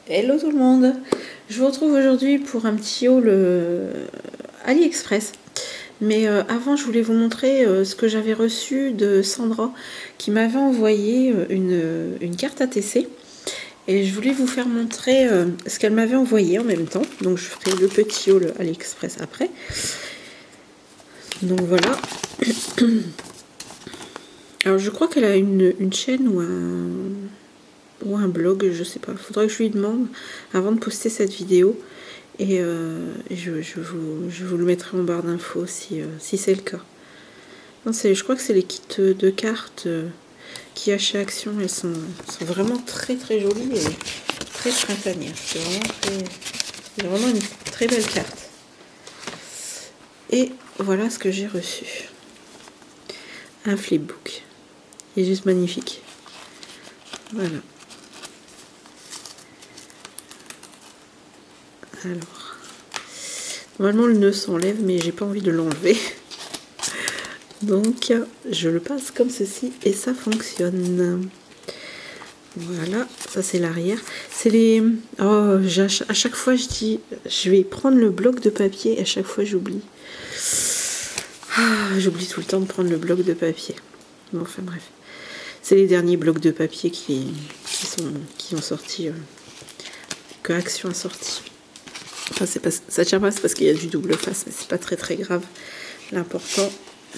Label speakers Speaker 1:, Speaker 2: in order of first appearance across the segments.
Speaker 1: Hello tout le monde, je vous retrouve aujourd'hui pour un petit haul AliExpress. Mais avant, je voulais vous montrer ce que j'avais reçu de Sandra qui m'avait envoyé une carte ATC. Et je voulais vous faire montrer ce qu'elle m'avait envoyé en même temps. Donc je ferai le petit haul AliExpress après. Donc voilà. Alors je crois qu'elle a une chaîne ou un blog, je sais pas. Il faudrait que je lui demande avant de poster cette vidéo. Et je vous le mettrai en barre d'infos si c'est le cas. Non, je crois que c'est les kits de cartes qu'il y a chez Action. Elles sont vraiment très très jolies et très printanières. C'est vraiment une très belle carte. Et voilà ce que j'ai reçu. Un flipbook. Il est juste magnifique. Voilà. Alors, normalement le nœud s'enlève, mais j'ai pas envie de l'enlever. Donc, je le passe comme ceci et ça fonctionne. Voilà, ça c'est l'arrière. C'est les... Oh, à chaque fois je dis, je vais prendre le bloc de papier et à chaque fois j'oublie. Ah, j'oublie tout le temps de prendre le bloc de papier. Bon, enfin bref. C'est les derniers blocs de papier qui ont sorti, que Action a sorti. Enfin, ça tient pas, c'est parce qu'il y a du double face, mais c'est pas très très grave. L'important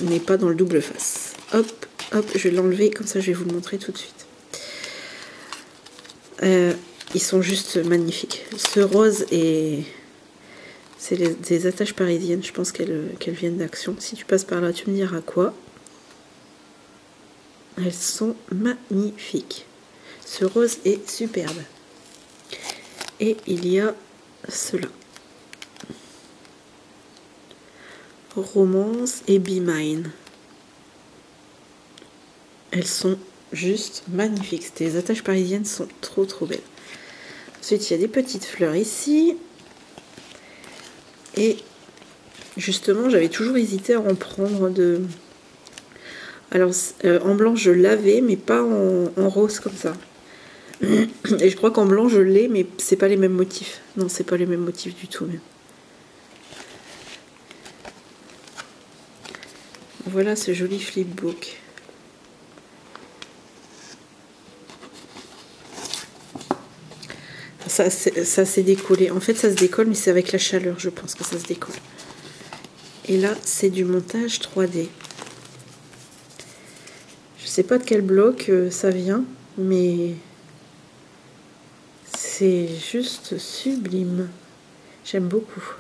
Speaker 1: n'est pas dans le double face. Hop, hop, je vais l'enlever, comme ça je vais vous le montrer tout de suite. Ils sont juste magnifiques. Ce rose et c'est des attaches parisiennes, je pense qu'elles viennent d'Action. Si tu passes par là, tu me diras quoi. Elles sont magnifiques. Ce rose est superbe. Et il y a cela. Romance et Be Mine. Elles sont juste magnifiques. Les attaches parisiennes sont trop trop belles. Ensuite, il y a des petites fleurs ici. Et justement, j'avais toujours hésité à en prendre de... Alors, en blanc, je l'avais, mais pas en rose comme ça. Et je crois qu'en blanc, je l'ai, mais c'est pas les mêmes motifs. Non, c'est pas les mêmes motifs du tout, même. Voilà ce joli flipbook. Ça s'est décollé. En fait, ça se décolle, mais c'est avec la chaleur, je pense que ça se décolle. Et là, c'est du montage 3D. Je sais pas de quel bloc ça vient, mais c'est juste sublime. J'aime beaucoup.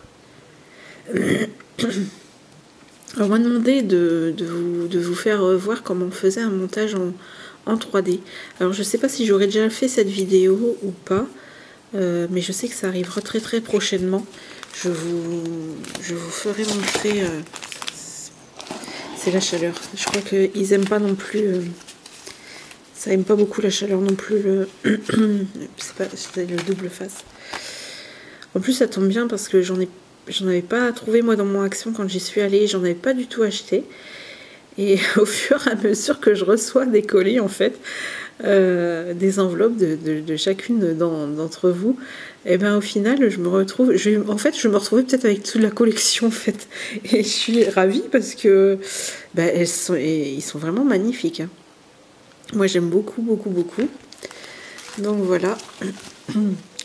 Speaker 1: Alors, on m'a demandé de vous faire voir comment on faisait un montage en 3D. Alors, je sais pas si j'aurais déjà fait cette vidéo ou pas. Mais je sais que ça arrivera très très prochainement. Je vous ferai montrer. C'est la chaleur. Je crois qu'ils aiment pas non plus. Ça aime pas beaucoup la chaleur non plus. C'est le double face. En plus, ça tombe bien parce que j'en avais pas trouvé moi dans mon Action quand j'y suis allée. J'en avais pas du tout acheté. Et au fur et à mesure que je reçois des colis, en fait, des enveloppes de chacune d'entre vous, et ben au final, je me retrouve, je me retrouvais peut-être avec toute la collection, en fait. Et je suis ravie parce que ben, ils sont vraiment magnifiques. Hein. Moi, j'aime beaucoup, beaucoup, beaucoup. Donc voilà.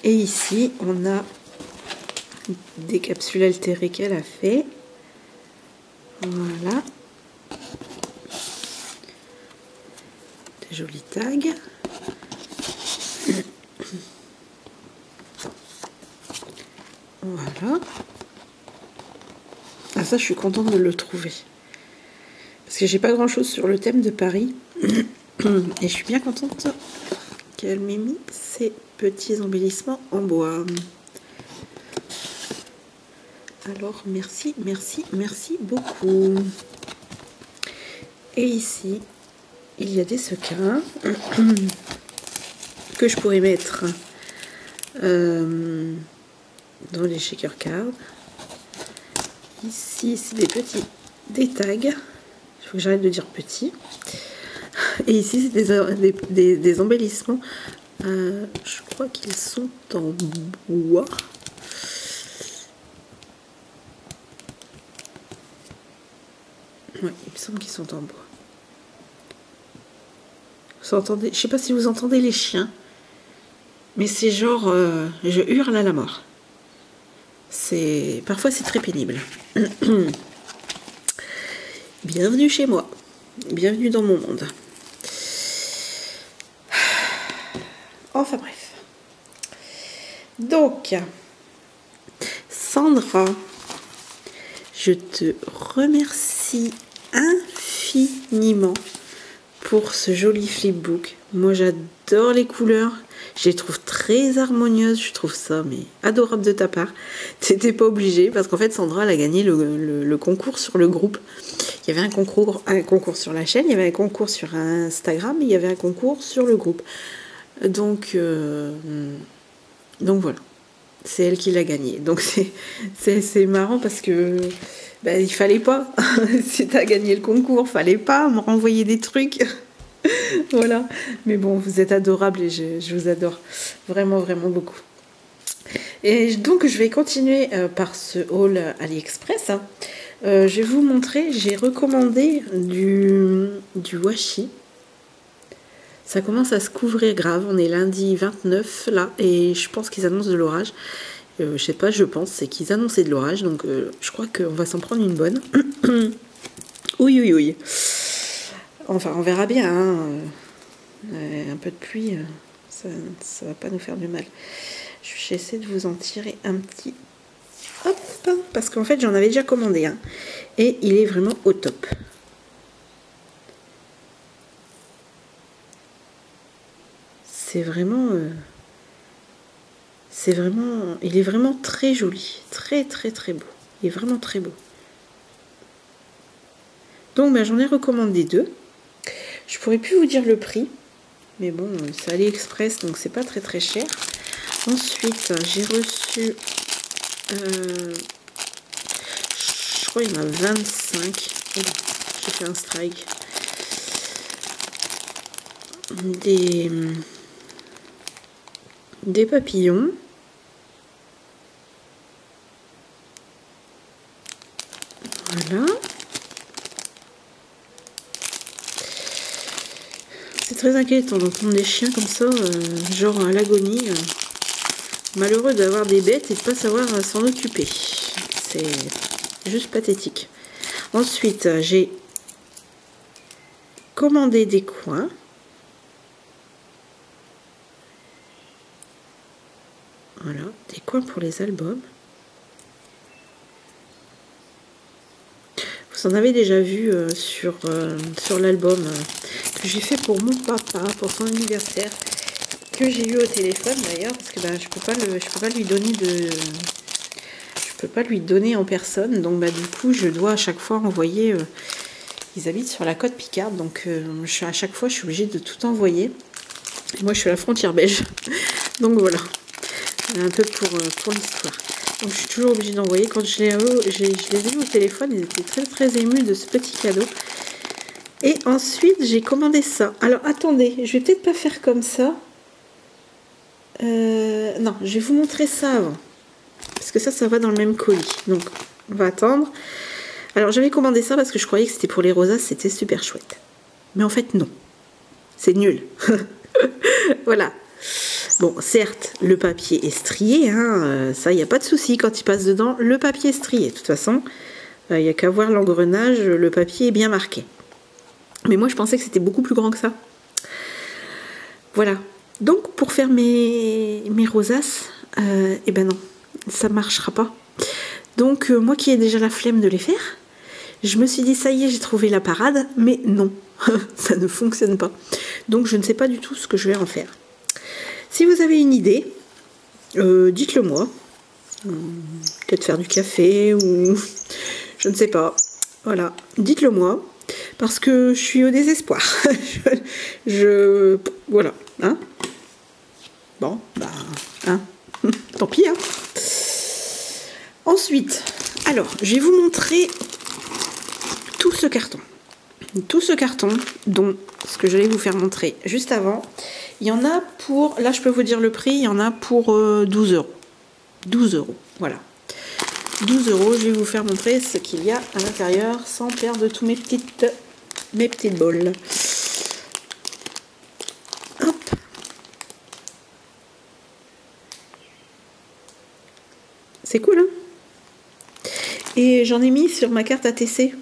Speaker 1: Et ici, on a des capsules altérées qu'elle a fait. Voilà. Joli tag. Voilà. Ah, ça, je suis contente de le trouver. Parce que j'ai pas grand chose sur le thème de Paris. Et je suis bien contente qu'elle m'ait mis ces petits embellissements en bois. Alors, merci, merci, merci beaucoup. Et ici, il y a des sequins que je pourrais mettre dans les shaker cards. Ici, c'est des tags. Il faut que j'arrête de dire petits. Et ici, c'est des embellissements Je crois qu'ils sont en bois. Ouais, il me semble qu'ils sont en bois. Vous entendez, je sais pas si vous entendez les chiens, mais c'est genre, je hurle à la mort. Parfois c'est très pénible. Bienvenue chez moi. Bienvenue dans mon monde. Enfin bref. Donc, Sandra, je te remercie infiniment pour ce joli flipbook. Moi j'adore les couleurs, je les trouve très harmonieuses, je trouve ça mais adorable de ta part. T'étais pas obligée parce qu'en fait Sandra elle a gagné le concours sur le groupe. Il y avait un concours sur la chaîne, il y avait un concours sur Instagram, il y avait un concours sur le groupe. Donc voilà, c'est elle qui l'a gagné. Donc c'est marrant parce que il fallait pas, si t'as gagné le concours, fallait pas me renvoyer des trucs. Voilà, mais bon, vous êtes adorables et je vous adore vraiment, vraiment beaucoup. Et donc je vais continuer par ce haul AliExpress. Je vais vous montrer, j'ai recommandé du washi. Ça commence à se couvrir grave, on est lundi 29 là, et je pense qu'ils annoncent de l'orage. Je sais pas, je pense, c'est qu'ils annonçaient de l'orage, donc je crois qu'on va s'en prendre une bonne. Oui, oui, oui. Enfin, on verra bien, hein. Un peu de pluie, ça va pas nous faire du mal. J'essaie de vous en tirer un petit... Hop, parce qu'en fait, j'en avais déjà commandé un. Et il est vraiment au top. C'est vraiment... il est vraiment très joli. Très, très, très beau. Il est vraiment très beau. Donc, j'en ai recommandé 2. Je pourrais plus vous dire le prix. Mais bon, c'est AliExpress, donc c'est pas très, très cher. Ensuite, j'ai reçu... je crois qu'il y en a 25. J'ai fait un strike. Des papillons. Voilà. C'est très inquiétant d'entendre des chiens comme ça, genre à l'agonie. Malheureux d'avoir des bêtes et de ne pas savoir s'en occuper. C'est juste pathétique. Ensuite, j'ai commandé des coins. Voilà, des coins pour les albums. Vous en avez déjà vu sur l'album que j'ai fait pour mon papa, pour son anniversaire, que j'ai eu au téléphone d'ailleurs, parce que je peux pas lui donner je peux pas lui donner en personne, donc du coup je dois à chaque fois envoyer. Ils habitent sur la côte Picarde, donc à chaque fois je suis obligée de tout envoyer. Et moi je suis à la frontière belge, donc voilà, un peu pour l'histoire. Donc je suis toujours obligée d'envoyer. Quand je les ai vus au téléphone, ils étaient très très émus de ce petit cadeau. Et ensuite j'ai commandé ça. Alors attendez, je vais peut-être pas faire comme ça. Non, je vais vous montrer ça avant. Parce que ça va dans le même colis. Donc on va attendre. Alors j'avais commandé ça parce que je croyais que c'était pour les rosaces, c'était super chouette. Mais en fait non. C'est nul. Voilà. Bon, certes, le papier est strié, hein, ça, il n'y a pas de souci. Quand il passe dedans, le papier est strié. De toute façon, il n'y a qu'à voir l'engrenage, le papier est bien marqué. Mais moi, je pensais que c'était beaucoup plus grand que ça. Voilà. Donc, pour faire mes rosaces, eh ben non, ça ne marchera pas. Donc, moi qui ai déjà la flemme de les faire, je me suis dit, ça y est, j'ai trouvé la parade, mais non, ça ne fonctionne pas. Donc, je ne sais pas du tout ce que je vais en faire. Si vous avez une idée, dites-le moi. Peut-être faire du café ou... Je ne sais pas. Voilà, dites-le moi. Parce que je suis au désespoir. Voilà. Hein, bon, hein. Tant pis, hein. Ensuite, alors, je vais vous montrer tout ce carton. Tout ce carton, dont ce que j'allais vous faire montrer juste avant, Il y en a pour, là je peux vous dire le prix, il y en a pour 12 euros. 12 euros, voilà. 12 euros, je vais vous faire montrer ce qu'il y a à l'intérieur sans perdre tous mes petites bols. Hop. C'est cool, hein? Et j'en ai mis sur ma carte ATC.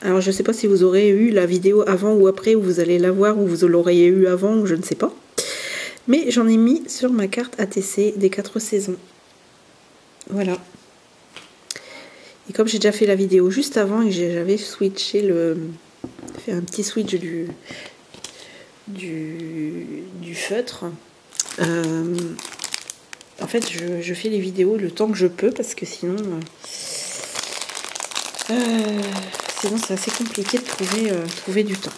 Speaker 1: Alors je ne sais pas si vous aurez eu la vidéo avant ou après, ou vous allez la voir, ou vous l'auriez eu avant, ou je ne sais pas. Mais j'en ai mis sur ma carte ATC des 4 saisons. Voilà. Et comme j'ai déjà fait la vidéo juste avant et j'avais switché fait un petit switch du feutre, en fait je fais les vidéos le temps que je peux parce que sinon c'est assez compliqué de trouver du temps.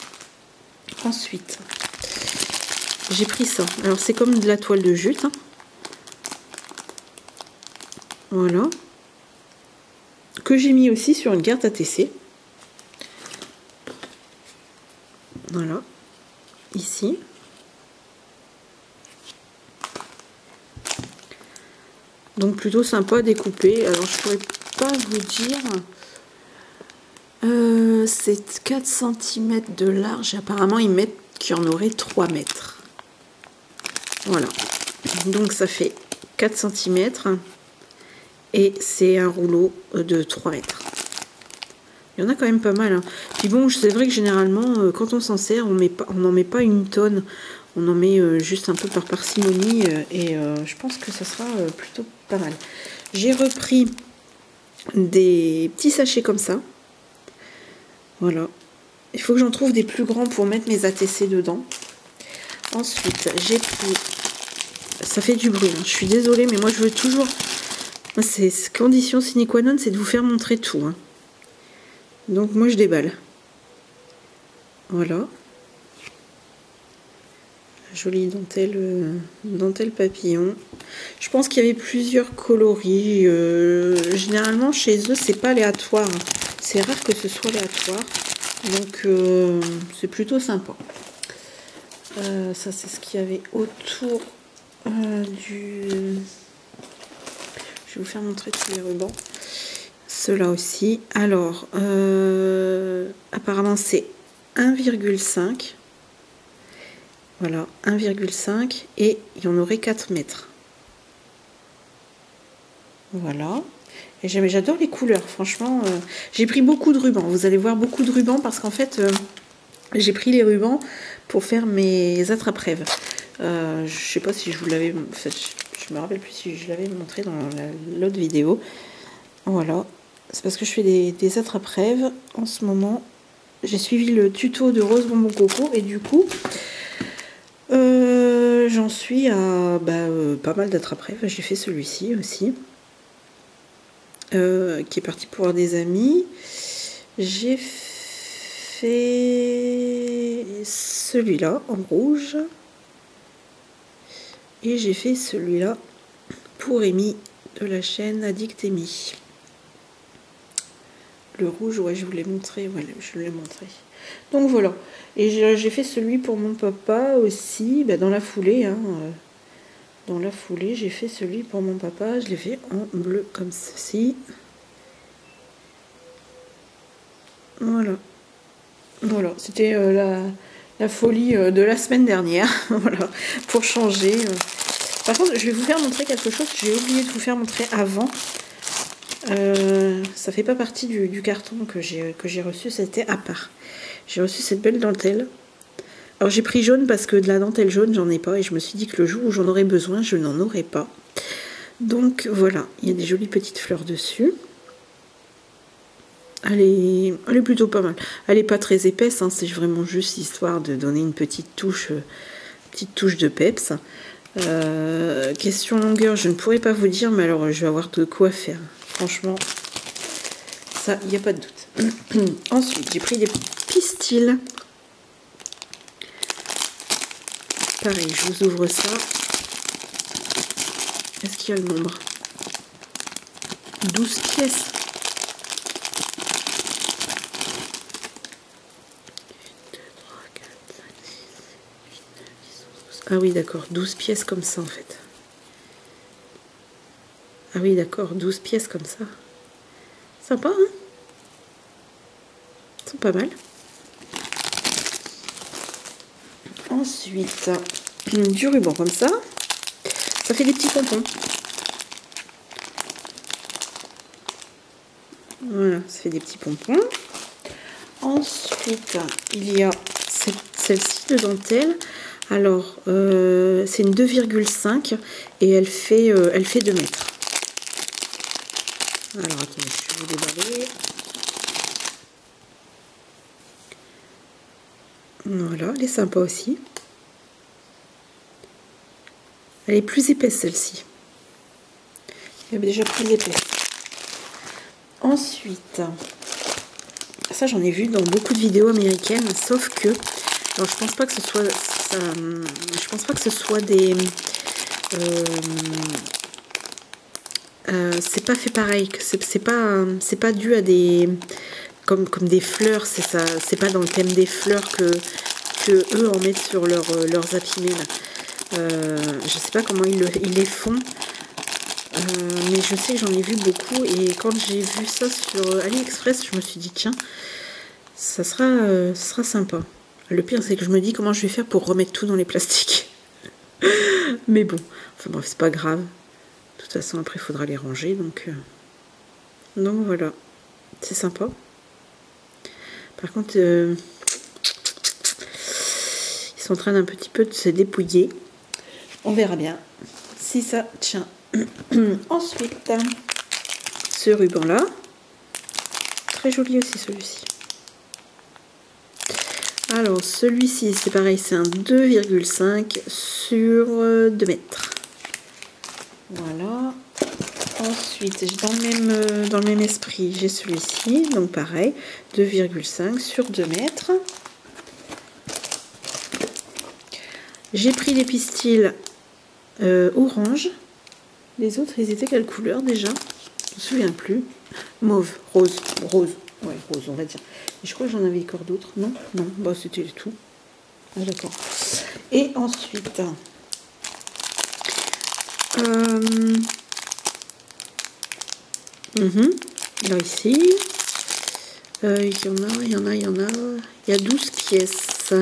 Speaker 1: Ensuite, j'ai pris ça. Alors c'est comme de la toile de jute. Hein. Voilà. Que j'ai mis aussi sur une carte ATC. Voilà. Ici. Donc plutôt sympa à découper. Alors je pourrais pas vous dire. C'est 4 cm de large. Apparemment ils mettent qu'il y en aurait 3 mètres. Voilà. Donc ça fait 4 cm. Et c'est un rouleau de 3 mètres. Il y en a quand même pas mal. Hein. Puis bon, c'est vrai que généralement, quand on s'en sert, on n'en met pas une tonne. On en met juste un peu par parcimonie. Et je pense que ça sera plutôt pas mal. J'ai repris des petits sachets comme ça. Voilà. Il faut que j'en trouve des plus grands pour mettre mes ATC dedans. Ensuite, j'ai pris... Ça fait du bruit. Hein. Je suis désolée, mais moi, je veux toujours... C'est condition sine qua non, c'est de vous faire montrer tout. Hein. Donc moi je déballe. Voilà. Jolie dentelle papillon. Je pense qu'il y avait plusieurs coloris. Généralement chez eux c'est pas aléatoire. C'est rare que ce soit aléatoire. Donc c'est plutôt sympa. Ça c'est ce qu'il y avait autour du... Je vais vous faire montrer tous les rubans. Ceux-là aussi. Alors, apparemment, c'est 1,5. Voilà, 1,5. Et il y en aurait 4 mètres. Voilà. Et j'adore les couleurs. Franchement, j'ai pris beaucoup de rubans. Vous allez voir beaucoup de rubans parce qu'en fait, j'ai pris les rubans pour faire mes attrape-rêves. Je sais pas si je vous l'avais... En fait, je me rappelle plus si je l'avais montré dans l'autre vidéo. Voilà. C'est parce que je fais des attrape-rêves. En ce moment, j'ai suivi le tuto de Rose Bonbon Coco. Et du coup, j'en suis à pas mal d'attrape-rêves. J'ai fait celui-ci aussi. Qui est parti pour voir des amis. J'ai fait celui-là en rouge. Et j'ai fait celui-là pour Amy de la chaîne Addict Amy. Le rouge, ouais, je vous l'ai montré. Ouais, je l'ai montré. Donc voilà. Et j'ai fait celui pour mon papa aussi, dans la foulée. Hein, dans la foulée, j'ai fait celui pour mon papa. Je l'ai fait en bleu comme ceci. Voilà. Voilà. C'était la folie de la semaine dernière. Voilà. Pour changer. Par contre, je vais vous faire montrer quelque chose que j'ai oublié de vous faire montrer avant. Ça fait pas partie du carton que j'ai reçu, c'était à part. J'ai reçu cette belle dentelle. Alors j'ai pris jaune parce que de la dentelle jaune, j'en ai pas. Et je me suis dit que le jour où j'en aurais besoin, je n'en aurais pas. Donc voilà, il y a des jolies petites fleurs dessus. Elle est plutôt pas mal. Elle est pas très épaisse, hein, c'est vraiment juste histoire de donner une petite touche de peps. Question longueur, je ne pourrais pas vous dire, mais alors je vais avoir de quoi faire. Franchement, ça, il n'y a pas de doute. Ensuite, j'ai pris des pistils. Pareil, je vous ouvre ça. Est-ce qu'il y a le nombre? 12 pièces. 1, 2, 3, 4, 5, 6, 7, 8, 9, 10, 11, 12. Ah oui, d'accord, 12 pièces comme ça en fait. Ah oui, d'accord, 12 pièces comme ça. Sympa, hein? Ils sont pas mal. Ensuite, du ruban comme ça. Ça fait des petits pompons. Voilà, ça fait des petits pompons. Ensuite, il y a celle-ci de dentelle. Alors, c'est une 2,5 et elle fait 2 mètres. Alors, attendez, je vais vous déballer. Voilà, elle est sympa aussi. Elle est plus épaisse, celle-ci. Elle est déjà plus épaisse. Ensuite, ça j'en ai vu dans beaucoup de vidéos américaines, sauf que, alors je pense pas que ce soit, je pense pas que ce soit des, c'est pas fait pareil, que c'est pas dû à des, comme des fleurs, c'est ça, c'est pas dans le thème des fleurs que eux en mettent sur leurs Happy Meal. Je sais pas comment ils les font. Mais je sais que j'en ai vu beaucoup et quand j'ai vu ça sur AliExpress, je me suis dit tiens, ça sera sympa. Le pire c'est que je me dis comment je vais faire pour remettre tout dans les plastiques. Mais bon, enfin bref, c'est pas grave. De toute façon après il faudra les ranger donc voilà, c'est sympa. Par contre, ils sont en train d'un petit peu de se dépouiller. On verra bien si ça tient. Ensuite, ce ruban là, très joli aussi celui-ci. Alors celui-ci c'est pareil, c'est un 2,5 sur 2 mètres. Voilà. Ensuite dans le même esprit j'ai celui-ci, donc pareil 2,5 sur 2 mètres. J'ai pris les pistils orange. Les autres, ils étaient quelle couleur déjà? Je me souviens plus. Mauve, rose, ouais, rose, on va dire. Et je crois que j'en avais encore d'autres. Non, non, bah c'était tout. Ah, d'accord. Et ensuite, là ici, il y en a. Il y a 12 pièces.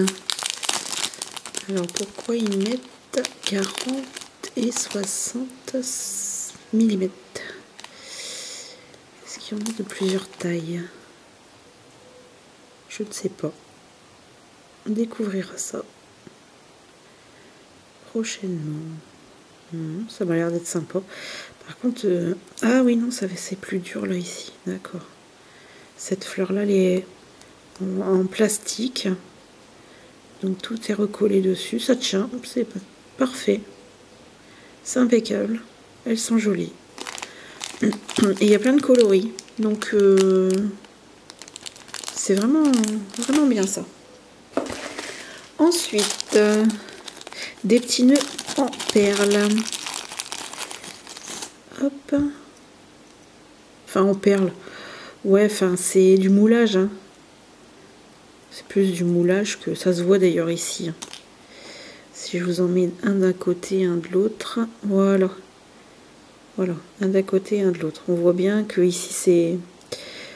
Speaker 1: Alors pourquoi ils mettent 40 et 60 mm? Est-ce qu'il y en a de plusieurs tailles? Je ne sais pas. On découvrira ça prochainement. Ça m'a l'air d'être sympa. Par contre, ah oui, non, c'est plus dur là ici. D'accord. Cette fleur là, elle est en plastique. Donc tout est recollé dessus. Ça tient. C'est parfait. C'est impeccable. Elles sont jolies. Et il y a plein de coloris. Donc c'est vraiment bien ça. Ensuite, des petits nœuds en perles. Hop. Enfin en perles. Ouais, enfin c'est du moulage. Hein. C'est plus du moulage que ça se voit d'ailleurs ici. Si je vous en mets un d'un côté, un de l'autre, voilà. Voilà, un d'un côté, un de l'autre. On voit bien que ici c'est,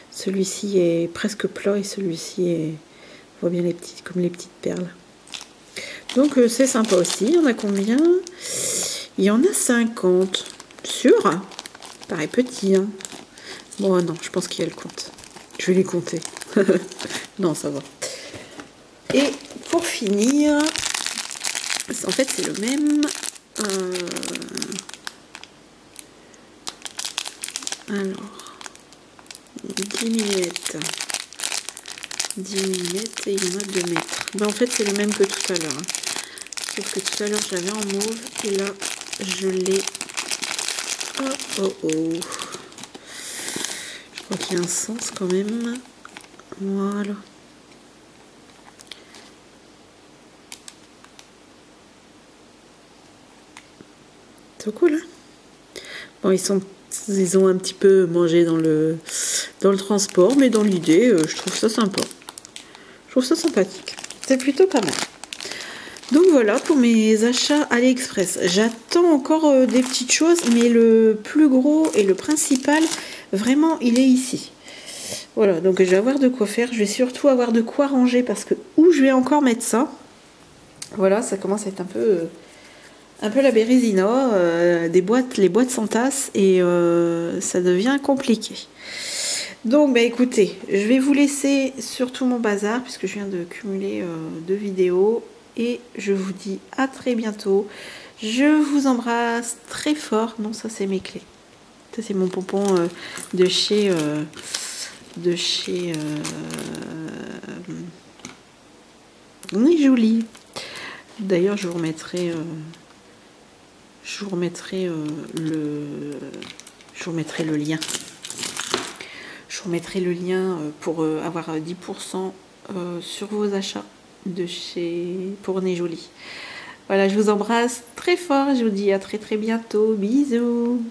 Speaker 1: celui-ci est presque plat et celui-ci est, on voit bien les petites, comme les petites perles. Donc c'est sympa aussi. Il y en a combien? Il y en a 50. Sûr? Pareil petit. Hein. Bon non, je pense qu'il y a le compte. Je vais les compter. Non, ça va. Et pour finir, en fait c'est le même. Alors, 10 mm. 10 mm et il y en a 2 mètres. Ben, en fait c'est le même que tout à l'heure. Hein. Sauf que tout à l'heure j'avais en mauve et là je l'ai. Oh. Je crois qu'il y a un sens quand même. Voilà. C'est cool, hein? Bon, ils ont un petit peu mangé dans le transport, mais dans l'idée, je trouve ça sympa. Je trouve ça sympathique. C'est plutôt pas mal. Donc voilà pour mes achats AliExpress. J'attends encore des petites choses, mais le plus gros et le principal, vraiment, il est ici. Voilà, donc je vais avoir de quoi faire. Je vais surtout avoir de quoi ranger parce que où je vais encore mettre ça. Voilà, ça commence à être un peu la bérésina, les boîtes s'entassent et ça devient compliqué. Donc bah écoutez, je vais vous laisser sur tout mon bazar puisque je viens de cumuler 2 vidéos et je vous dis à très bientôt. Je vous embrasse très fort. Non, ça c'est mes clés. Ça c'est mon pompon de chez oui, joli. D'ailleurs, je vous remettrai le lien. Je vous mettrai le lien pour avoir 10% sur vos achats de chez pour Nez Joli. Voilà, je vous embrasse très fort. Je vous dis à très très bientôt. Bisous.